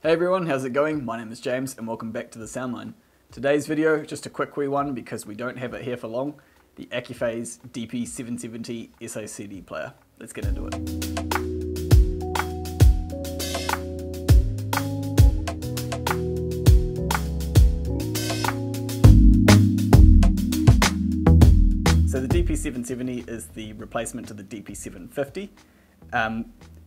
Hey everyone, how's it going? My name is James and welcome back to the Soundline. Today's video, just a quick wee one because we don't have it here for long, the Accuphase DP-770 SACD player. Let's get into it. So the DP-770 is the replacement to the DP-750.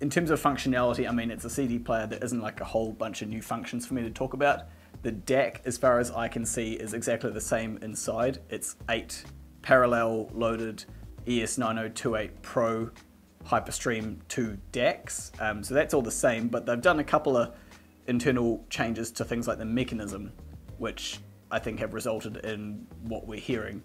In terms of functionality, I mean, it's a CD player that isn't like a whole bunch of new functions for me to talk about. The DAC, as far as I can see, is exactly the same inside. It's 8 parallel loaded ES9028 Pro Hyperstream 2 DACs. So that's all the same, but they've done a couple of internal changes to things like the mechanism, which I think have resulted in what we're hearing.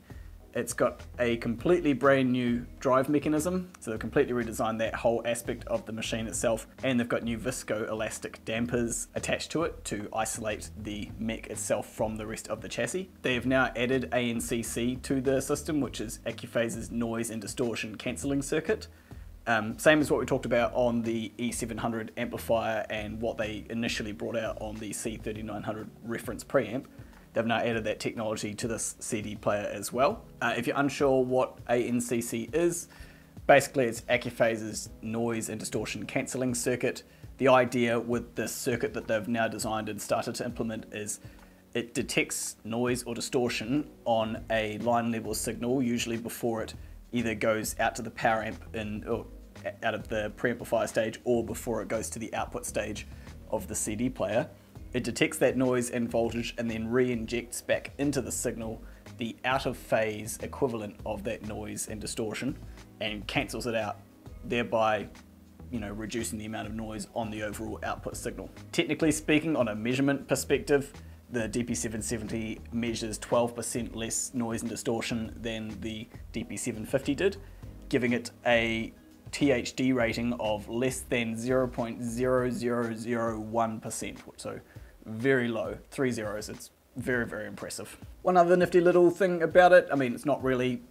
It's got a completely brand new drive mechanism, so they've completely redesigned that whole aspect of the machine itself, and they've got new viscoelastic dampers attached to it to isolate the mech itself from the rest of the chassis. They have now added ANCC to the system, which is Accuphase's noise and distortion cancelling circuit. Same as what we talked about on the E700 amplifier and what they initially brought out on the C3900 reference preamp. They've now added that technology to this CD player as well. If you're unsure what ANCC is, basically it's Accuphase's noise and distortion cancelling circuit. The idea with this circuit that they've now designed and started to implement is it detects noise or distortion on a line level signal, usually before it either goes out to the power amp or out of the preamplifier stage, or before it goes to the output stage of the CD player. It detects that noise and voltage and then re-injects back into the signal the out of phase equivalent of that noise and distortion and cancels it out, thereby reducing the amount of noise on the overall output signal. Technically speaking, on a measurement perspective, the DP-770 measures 12% less noise and distortion than the DP-750 did, giving it a THD rating of less than 0.0001%, so very low, 3 zeros. It's very, very impressive. One other nifty little thing about it, I mean, it's not really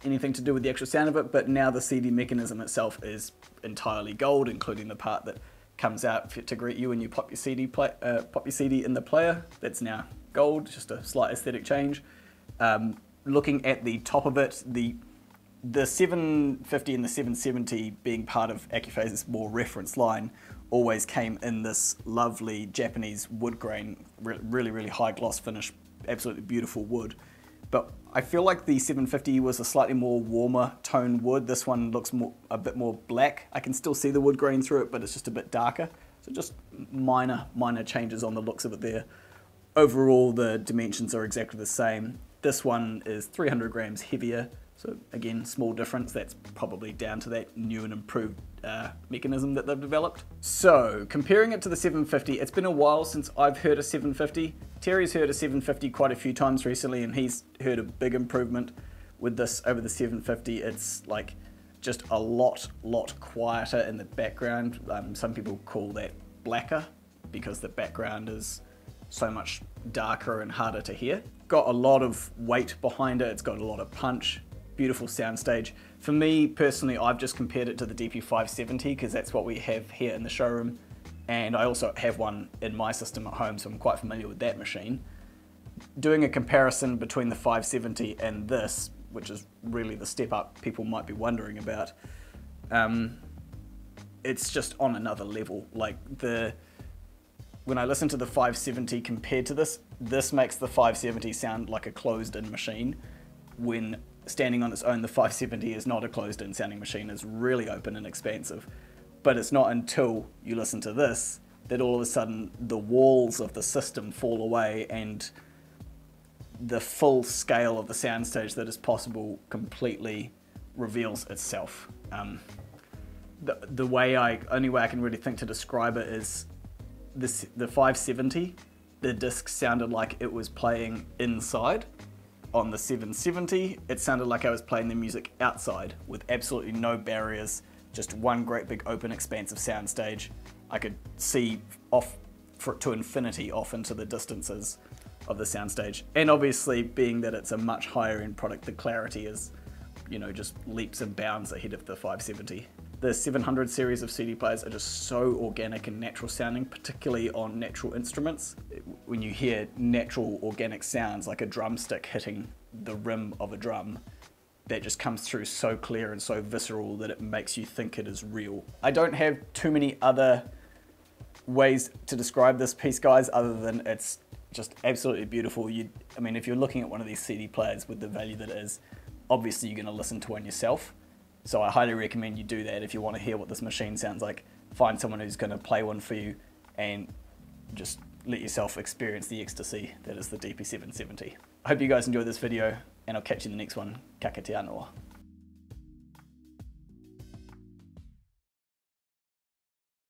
anything to do with the actual sound of it, but now the CD mechanism itself is entirely gold, including the part that comes out to greet you when you pop your CD in the player. That's now gold, just a slight aesthetic change. Looking at the top of it, the 750 and the 770 being part of Accuphase's more reference line always came in this lovely Japanese wood grain, really, really high gloss finish, absolutely beautiful wood. But I feel like the 750 was a slightly more warmer toned wood. This one looks a bit more black. I can still see the wood grain through it, but it's just a bit darker. So just minor changes on the looks of it there. Overall, the dimensions are exactly the same. This one is 300 grams heavier. So again, small difference. That's probably down to that new and improved mechanism that they've developed. So comparing it to the 750, it's been a while since I've heard a 750. Terry's heard a 750 quite a few times recently, and he's heard a big improvement with this over the 750. It's like just a lot quieter in the background. Some people call that blacker because the background is so much darker and harder to hear. Got a lot of weight behind it. It's got a lot of punch. Beautiful soundstage. For me personally, I've just compared it to the DP-570 because that's what we have here in the showroom, and I also have one in my system at home, so I'm quite familiar with that machine. Doing a comparison between the 570 and this, which is really the step up people might be wondering about, it's just on another level. Like when I listen to the 570 compared to this makes the 570 sound like a closed-in machine, when standing on its own, the 570 is not a closed-in sounding machine. It's really open and expansive. But it's not until you listen to this that all of a sudden the walls of the system fall away and the full scale of the soundstage that is possible completely reveals itself. The only way I can really think to describe it is the 570, the disc sounded like it was playing inside. On the 770, it sounded like I was playing the music outside with absolutely no barriers, just one great big open expansive soundstage. I could see off to infinity off into the distances of the soundstage. And obviously, being that it's a much higher end product, the clarity is, just leaps and bounds ahead of the 570. The 700 series of CD players are just so organic and natural sounding, particularly on natural instruments. When you hear natural organic sounds like a drumstick hitting the rim of a drum, that just comes through so clear and so visceral that it makes you think it is real. I don't have too many other ways to describe this piece, guys, other than it's just absolutely beautiful. I mean, if you're looking at one of these CD players with the value that it is, obviously you're going to listen to one yourself. So I highly recommend you do that if you want to hear what this machine sounds like. Find someone who's going to play one for you and just let yourself experience the ecstasy that is the DP-770. I hope you guys enjoyed this video, and I'll catch you in the next one. Ka kite anō.